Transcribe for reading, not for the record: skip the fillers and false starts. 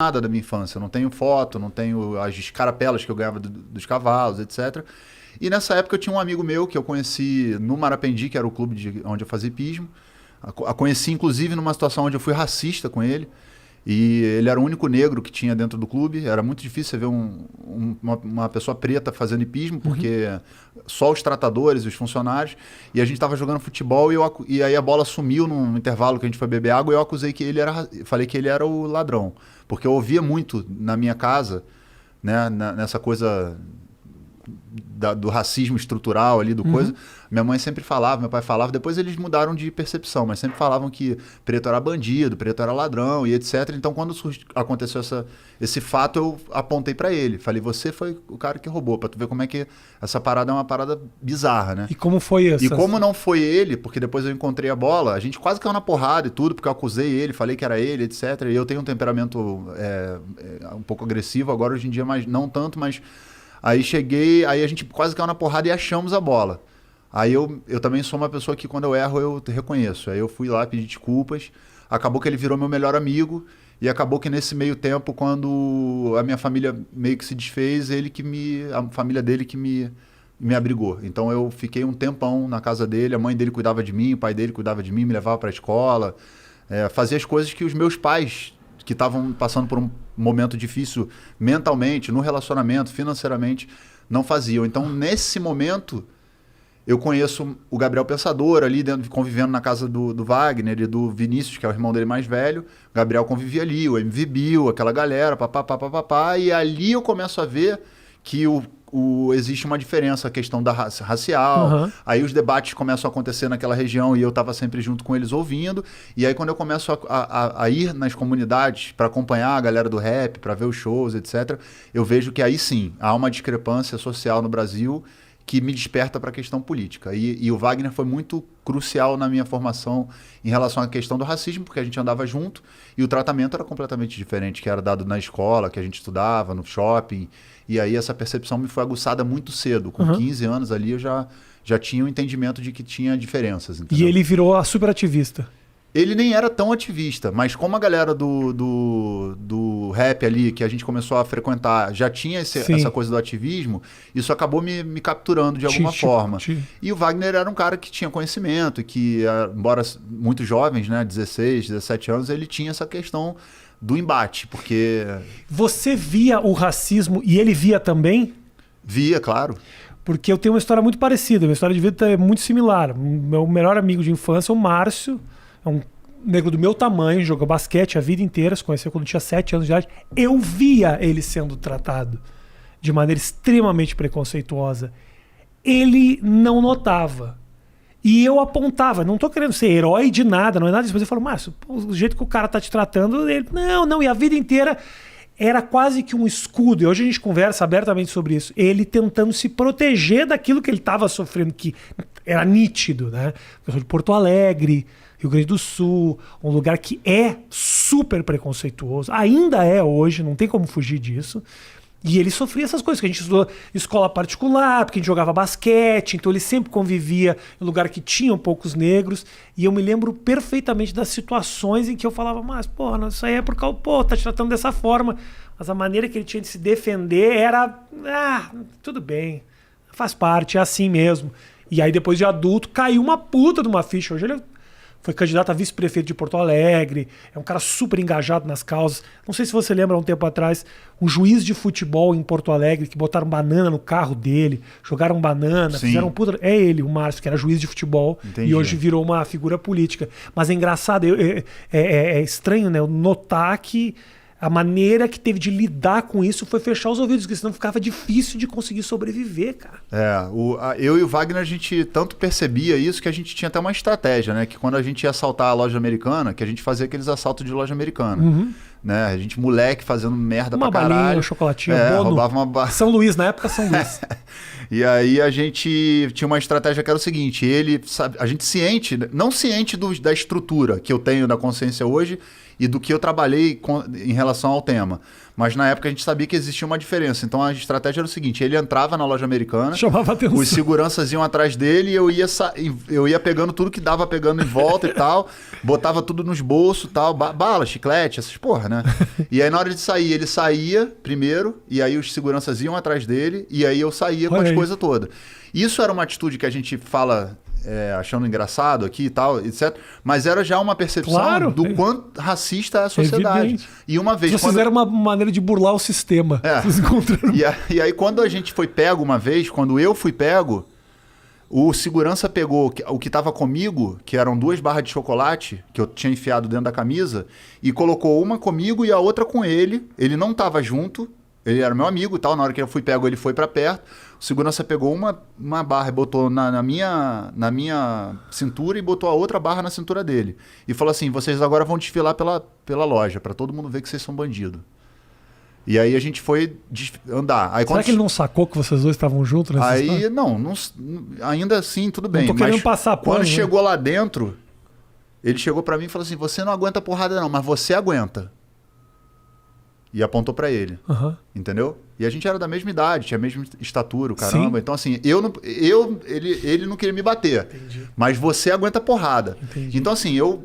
nada da minha infância. Eu não tenho foto, não tenho as escarapelas que eu ganhava dos cavalos, etc. E nessa época eu tinha um amigo meu que eu conheci no Marapendi, que era o clube onde eu fazia hipismo. A conheci, inclusive, numa situação onde eu fui racista com ele. E ele era o único negro que tinha dentro do clube. Era muito difícil você ver uma pessoa preta fazendo hipismo, porque só os tratadores, os funcionários. E a gente estava jogando futebol e aí a bola sumiu num intervalo que a gente foi beber água e eu acusei que ele era... Falei que ele era o ladrão. Porque eu ouvia muito na minha casa, né, nessa coisa... do racismo estrutural ali, do coisa. Minha mãe sempre falava, meu pai falava, depois eles mudaram de percepção, mas sempre falavam que preto era bandido, preto era ladrão e etc. Então, quando aconteceu esse fato, eu apontei pra ele. Falei, você foi o cara que roubou, pra tu ver como é que essa parada é uma parada bizarra, né? E como foi isso? E como não foi ele, porque depois eu encontrei a bola, a gente quase caiu na porrada e tudo, porque eu acusei ele, falei que era ele, etc. E eu tenho um temperamento um pouco agressivo, agora hoje em dia não tanto, mas... Aí aí a gente quase caiu na porrada e achamos a bola. Aí eu também sou uma pessoa que quando eu erro eu reconheço. Aí eu fui lá pedir desculpas, acabou que ele virou meu melhor amigo e acabou que nesse meio tempo, quando a minha família meio que se desfez, a família dele que me abrigou. Então eu fiquei um tempão na casa dele, a mãe dele cuidava de mim, o pai dele cuidava de mim, me levava para a escola, fazia as coisas que os meus pais, que estavam passando por um momento difícil mentalmente, no relacionamento, financeiramente, não faziam. Então, nesse momento, eu conheço o Gabriel Pensador ali, convivendo na casa do Wagner e do Vinícius, que é o irmão dele mais velho. O Gabriel convivia ali, o MV Bill, aquela galera, papapá. E ali eu começo a ver que existe uma diferença, a questão da racial. Aí os debates começam a acontecer naquela região e eu estava sempre junto com eles ouvindo. E aí quando eu começo a ir nas comunidades para acompanhar a galera do rap, para ver os shows, etc., eu vejo que aí sim, há uma discrepância social no Brasil que me desperta para a questão política. E o Wagner foi muito crucial na minha formação em relação à questão do racismo, porque a gente andava junto e o tratamento era completamente diferente, que era dado na escola, que a gente estudava, no shopping. E aí essa percepção me foi aguçada muito cedo. Com 15 anos ali eu já tinha um entendimento de que tinha diferenças. Entendeu? E ele virou a superativista. Ele nem era tão ativista, mas como a galera do rap ali, que a gente começou a frequentar, já tinha essa coisa do ativismo, isso acabou me capturando de alguma forma. E o Wagner era um cara que tinha conhecimento, que, embora muito jovens, né, 16, 17 anos, ele tinha essa questão do embate, porque... Você via o racismo e ele via também? Via, claro. Porque eu tenho uma história muito parecida, minha história de vida é muito similar. Meu melhor amigo de infância, o Márcio, é um negro do meu tamanho, jogou basquete a vida inteira, se conheceu quando tinha 7 anos de idade. Eu via ele sendo tratado de maneira extremamente preconceituosa. Ele não notava. E eu apontava, não tô querendo ser herói de nada, não é nada disso, mas eu falo, Márcio, o jeito que o cara tá te tratando, ele, não, e a vida inteira era quase que um escudo, e hoje a gente conversa abertamente sobre isso, ele tentando se proteger daquilo que ele estava sofrendo, que era nítido, né? Eu sou de Porto Alegre, Rio Grande do Sul, um lugar que é super preconceituoso, ainda é hoje, não tem como fugir disso. E ele sofria essas coisas, que a gente estudou escola particular, porque a gente jogava basquete, então ele sempre convivia em lugar que tinham poucos negros, e eu me lembro perfeitamente das situações em que eu falava, mas, porra, isso aí é por causa, tá te tratando dessa forma, mas a maneira que ele tinha de se defender era, tudo bem, faz parte, é assim mesmo. E aí depois de adulto, caiu uma puta de uma ficha, hoje ele foi candidato a vice-prefeito de Porto Alegre, é um cara super engajado nas causas. Não sei se você lembra, há um tempo atrás, um juiz de futebol em Porto Alegre que botaram banana no carro dele, jogaram banana, fizeram puta... É ele, o Márcio, que era juiz de futebol. Entendi. E hoje virou uma figura política. Mas é engraçado, é estranho, né? Notar que a maneira que teve de lidar com isso foi fechar os ouvidos, porque senão ficava difícil de conseguir sobreviver, cara. Eu e o Wagner, a gente tanto percebia isso que a gente tinha até uma estratégia, né? Que quando a gente ia assaltar a loja americana, que a gente fazia aqueles assaltos de loja americana. Né? A gente, moleque, fazendo merda pra caralho. Uma balinha, um chocolatinho, roubava uma São Luís, na época São Luís. E aí a gente tinha uma estratégia que era o seguinte, a gente ciente, não ciente da estrutura que eu tenho da consciência hoje, e do que eu trabalhei em relação ao tema. Mas na época a gente sabia que existia uma diferença. Então a estratégia era o seguinte, ele entrava na loja americana, chamava atenção. Os seguranças iam atrás dele e eu ia pegando tudo que dava pegando em volta e tal, botava tudo nos bolsos e tal, bala, chiclete, essas porra, né? E aí na hora de sair, ele saía primeiro, e aí os seguranças iam atrás dele, e aí eu saía com as coisas todas. Isso era uma atitude que a gente fala... achando engraçado aqui e tal, etc. Mas era já uma percepção do quanto racista é a sociedade. Evidente. E uma vez... Vocês fizeram uma maneira de burlar o sistema. Vocês encontraram... E aí quando a gente foi pego uma vez, quando eu fui pego, o segurança pegou o que estava comigo, que eram 2 barras de chocolate, que eu tinha enfiado dentro da camisa, e colocou uma comigo e a outra com ele. Ele não estava junto, ele era meu amigo e tal. Na hora que eu fui pego, ele foi para perto. O segurança pegou uma barra e botou na minha cintura e botou a outra barra na cintura dele. E falou assim, vocês agora vão desfilar pela loja, para todo mundo ver que vocês são bandidos. E aí a gente foi andar. Aí, será que ele não sacou que vocês dois estavam juntos nessa aí história? não, ainda assim, tudo bem. Não tô querendo passar quando pano, chegou lá dentro, ele chegou para mim e falou assim, você não aguenta porrada não, mas você aguenta. E apontou pra ele. Entendeu? E a gente era da mesma idade, tinha a mesma estatura, caramba. Sim. Então, assim, ele não queria me bater. Entendi. Mas você aguenta porrada. Entendi. Então, assim, eu